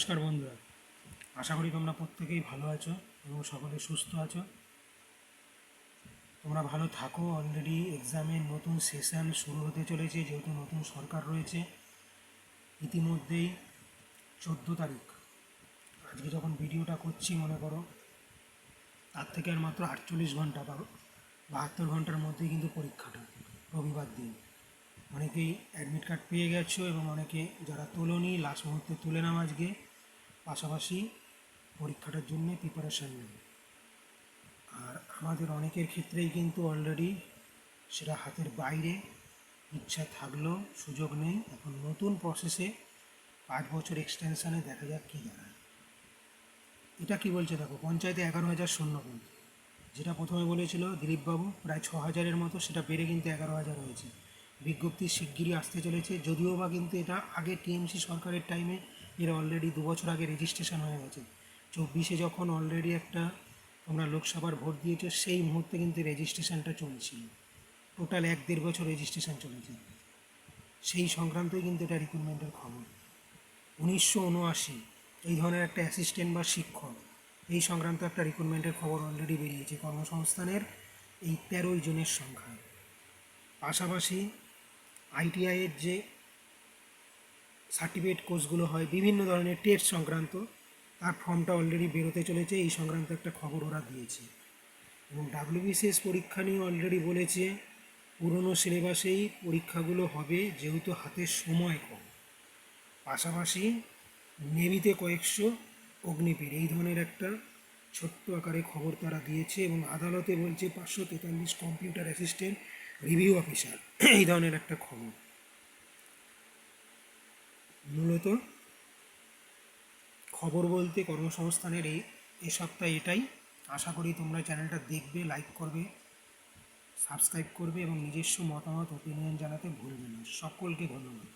নমস্কার বন্ধুরা, আশা করি তোমরা প্রত্যেকেই ভালো আছো এবং সকলে সুস্থ আছো। তোমরা ভালো থাকো। অলরেডি এক্সামের নতুন সেশন শুরু হতে চলেছে, যেহেতু নতুন সরকার রয়েছে। ইতিমধ্যেই 14 তারিখ, আজকে যখন ভিডিওটা করছি মনে করো তার থেকে আর মাত্র 48 ঘন্টা বা 72 ঘন্টার মধ্যেই কিন্তু পরীক্ষাটা, রবিবার দিন। অনেকেই অ্যাডমিট কার্ড পেয়ে গেছো এবং অনেকে যারা তোলোনি লাস্ট মুহূর্তে তুলে নাও আজকে, পাশাপাশি পরীক্ষাটার জন্য প্রিপারেশান নেবে। আর আমাদের অনেকের ক্ষেত্রেই কিন্তু অলরেডি সেটা হাতের বাইরে, ইচ্ছা থাকলেও সুযোগ নেই। এখন নতুন প্রসেসে 5 বছর এক্সটেনশানে দেখা যাক কী দাঁড়ায়। এটা কি বলছে দেখো, পঞ্চায়েতে 11,000 শূন্যপদ, যেটা প্রথমে বলেছিল দিলীপবাবু প্রায় 6,000-এর মতো, সেটা বেড়ে কিন্তু 11,000 হয়েছে। বিজ্ঞপ্তি শিগগিরই আসতে চলেছে, যদিও বা কিন্তু এটা আগে টিএমসি সরকারের টাইমে এর অলরেডি 2 বছর আগে রেজিস্ট্রেশন হয়ে গেছে। 24-এ যখন অলরেডি একটা তোমরা লোকসভার ভোট দিয়েছো, সেই মুহূর্তে কিন্তু রেজিস্ট্রেশনটা চলছিল। টোটাল 1-1.5 বছর রেজিস্ট্রেশন চলেছে। সেই সংক্রান্তই কিন্তু এটা রিক্রুটমেন্টের খবর। 1979 এই ধরনের একটা অ্যাসিস্ট্যান্ট বা শিক্ষক, এই সংক্রান্ত একটা রিক্রুটমেন্টের খবর অলরেডি বেরিয়েছে কর্মসংস্থানের এই 13 জনের সংখ্যায়। পাশাপাশি আইটিআইয়ের যে সার্টিফিকেট কোর্সগুলো হয়, বিভিন্ন ধরনের টেস্ট সংক্রান্ত, তার ফর্মটা অলরেডি বেরোতে চলেছে। এই সংক্রান্ত একটা খবর ওরা দিয়েছে। এবং ডাব্লিউবিসিএস পরীক্ষা নিয়ে অলরেডি বলেছে পুরনো সিলেবাসেই পরীক্ষাগুলো হবে, যেহেতু হাতে সময় কম। পাশাপাশি নেভিতে কয়েকশো অগ্নিবীর, এই ধরনের একটা ছোট্ট আকারে খবর তারা দিয়েছে। এবং আদালতে বলছে 543 কম্পিউটার অ্যাসিস্ট্যান্ট রিভিউ অফিসার, এই ধরনের একটা খবর। মূলত খবর বলতে কর্মসংস্থানের এ সপ্তাহে এটাই। আশা করি তোমরা চ্যানেলটা দেখবে, লাইক করবে, সাবস্ক্রাইব করবে এবং নিজস্ব মতামত ওপিনিয়ন জানাতে ভুলবে না। সকলকে ধন্যবাদ।